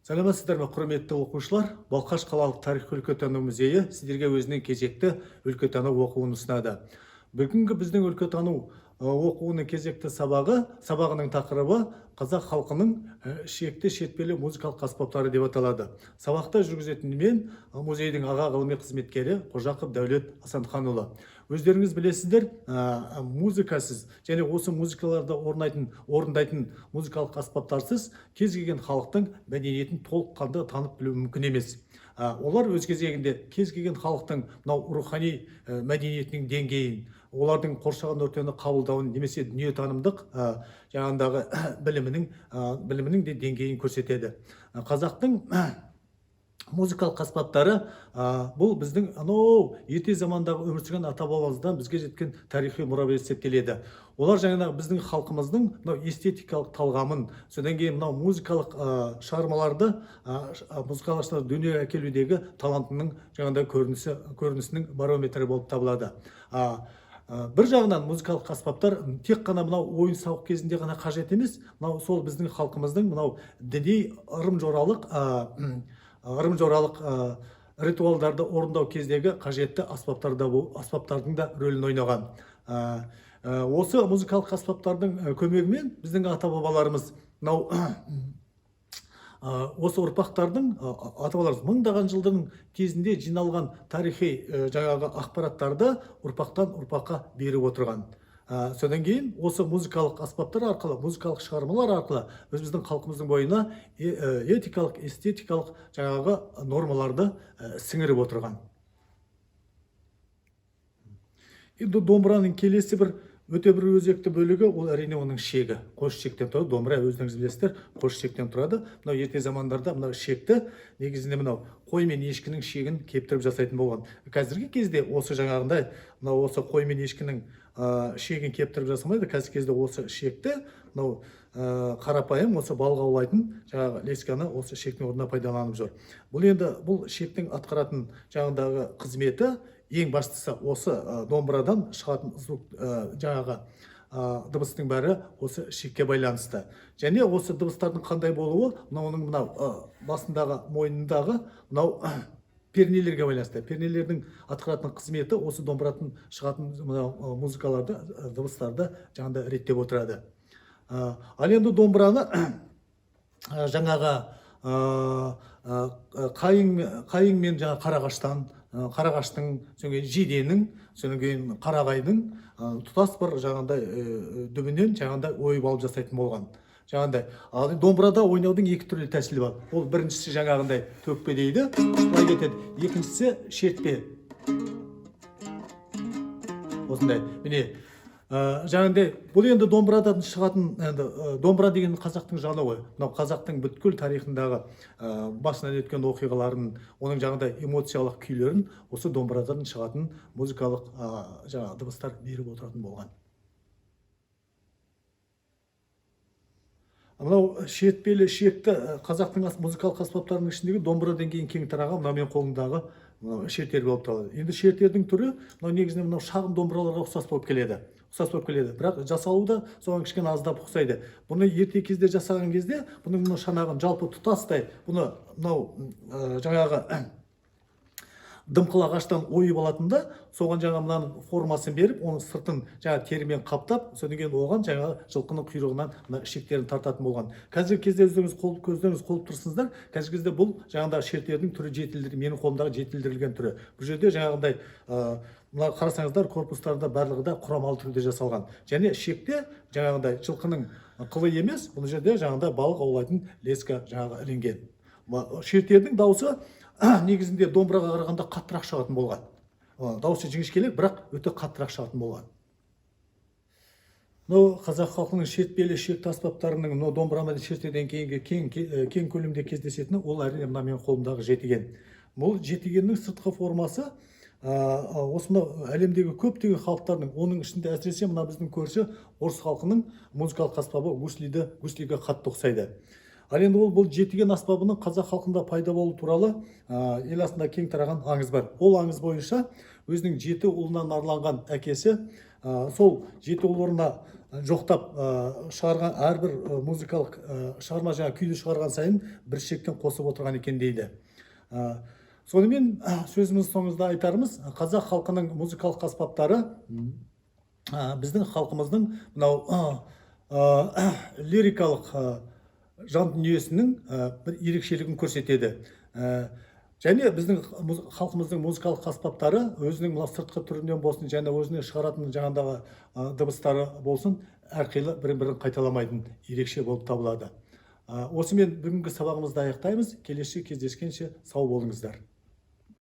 Сәлеметсіздер ме, құрметті оқушылар? Балқаш қалалық тарих-өлкетану музейі сіздерге өзінің кезекті өлкетану оқуын ұсынады. Бүгінгі біздің өлкетану оқуының кезекті сабағының тақырыбы қазақ халқының ішекті шертпелі музыкалық аспаптары деп аталады. Сабақта жүргізетін мен музейдің аға ғылыми қызметкері Қожақов Дәулет Асанханұлы. Өздеріңіз білесіздер, музыкасыз және осы музыкаларды орындайтын музыкалық аспаптарсыз кез келген халықтың мәдениетін толыққанды танып білу мүмкін емес. Олар өз кезегінде кез келген халықтың рухани мәдениетінің деңгейін, олардың қоршаған ортаны қабылдауын немесе дүниетанымдық жаңағындағы білімінің де деңгейін көрсетеді. Қазақтың музыкалық аспаптары бұл біздің ерте замандағы өмір сүрген ата-бабамыздан бізге жеткен тарихи мұра болып есептеледі. Олар жаңағы біздің халқымыздың эстетикалық талғамын, содан кейін музыкалық шығармаларды дүниеге әкелудегі талантының жаңағыдай көрінісінің барометрі болып табылады. Бір жағынан музыкалық аспаптар тек қана ойын-сауық кезінде ғана қажет емес, сол біздің халқымыздың діни ырым-жоралық ритуалдарды орындау кездегі қажетті аспаптардың да рөлін ойнаған. Осы музыкалық аспаптардың көмегімен біздің ата-бабаларымыз осы ұрпақтардың ата-бабаларымыз мыңдаған жылдың кезінде жиналған тарихи жаңағы ақпараттарды ұрпақтан ұрпаққа беріп отырған. Содан кейін осы музыкалық аспаптар арқылы, музыкалық шығармалар арқылы біздің халқымыздың бойына этикалық, эстетикалық жаңағы нормаларды сіңіріп отырған. Енді домбыраның келесі өте бір өзекті бөлігі, ол әрине оның шегі. Қос шектен тұрады. Домбыра өзіңіз білесіздер, қос шектен тұрады. Ерте замандарда шекті негізінде қой мен ешкінің шегін кептіріп жасайтын болған. Қазіргі кезде осы жаңағындай осы қой мен ешкінің шегін кептіріп жасамайды. Қазіргі кезде осы шекті қарапайым осы балық аулайтын жаңағы лесканы осы шектің орнына пайдаланып жүр. Бұл шектің атқаратын жаңағындағы қызметі ең бастысы осы домбырадан шығатын жаңағы дыбыстың бәрі осы шекке байланысты. Және осы дыбыстардың қандай болуы, оның басындағы, мойнындағы пернелерге байланысты. Пернелердің атқаратын қызметі осы домбырадан шығатын музыкаларды, дыбыстарды жаңағыда реттеп отырады. Ал енді домбыраны жаңағы қайың мен қарағаштың, жиденің, қарағайдың тұтас бір жаңағындай дүбінен жаңағындай ойып алып жасайтын болған. Ал домбырада ойнаудың екі түрлі тәсілі бар. Ол біріншісі жаңағындай төкпе дейді, былай кетеді. Екіншісі шертпе. Осындай. Міне жаңағындай, бұл енді домбырадан шығатын, домбыра деген қазақтың жаны ғой. Қазақтың бүткіл тарихындағы басынан өткен оқиғаларын, оның жаңағындай эмоциялық күйлерін осы домбырадан шығатын музыкалық дыбыстар беріп отыратын болған. Шертпелі шекті қазақтың музыкалық аспаптарының ішіндегі домбырадан кейін кең тараған мен қолындағы шертер болып табылады. Енді шертердің түрі негізінен шағын домбыраларға ұқсас болып келеді. Бірақ жасалуы да соған кішкене аздап ұқсайды. Бұны ерте кезде жасаған кезде, бұның шанағын жалпы тұтастай, бұны жаңағы дымқыл ағаштан ойып алатында, соған жаңа формасын беріп, оның сыртын терімен қаптап, содан кейін оған жаңа жылқының құйрығынан ішектерін тартатын болған. Қазіргі кезде көздеріңіз қолып тұрсыңыздар, қазіргі кезде бұл жаңағындағы шертердің түрі жетілдірілген, менің қолымдағы жетілдірілген түрі. Бұл жерде жаңағындай қарасаңыздар, корпустарында барлығы да құрамалы түрде жасалған. Және шекте жаңағындай жылқының қылы емес, бұл жерде жаңағындай балық аулайтын леска жаңағы ілінген. Шертердің дауысы негізінде домбыраға қарағанда қаттырақ шығатын болған. Дауысы жіңішкелеу, бірақ өте қаттырақ шығатын болған. Қазақ халқының шертпелі шекті аспаптарының домбырамен шертерден кейінгі кең көлемде кездесетіні, ол әрине мен қолымдағы жетіген. Бұл жетігеннің сыртқы формасы осында әлемдегі көптеген халықтардың, оның ішінде әсіресе біздің көрші орыс халқының музыкалық аспабы гуслиге қатты ұқсайды. Ал енді бұл жетіген аспабының қазақ халқында пайда болу туралы ел астында кең тараған аңыз бар. Ол аңыз бойынша өзінің 7 ұлынан арланған әкесі сол жеті орнына жоқтап шығарған әрбір музыкалық шығарма, жаңа күйді шығарған сайын бір шектен қосып отырған екен дейді. Сонымен сөзіміз соңында айтарымыз, қазақ халқының музыкалық аспаптары біздің халқымыздың мынау лирикалық жан дүниесінің бір ерекшелігін көрсетеді. Және біздің халқымыздың музыкалық аспаптары өзінің мына сыртқы түрінен болсын, және өзіне шығаратын жаңағындағы дыбыстары болсын, әрқилы бірін-бірін қайталамайтын ерекше болып табылады. Осымен бүгінгі сабағымызды аяқтаймыз. Келесі кездескенше сау болыңыздар.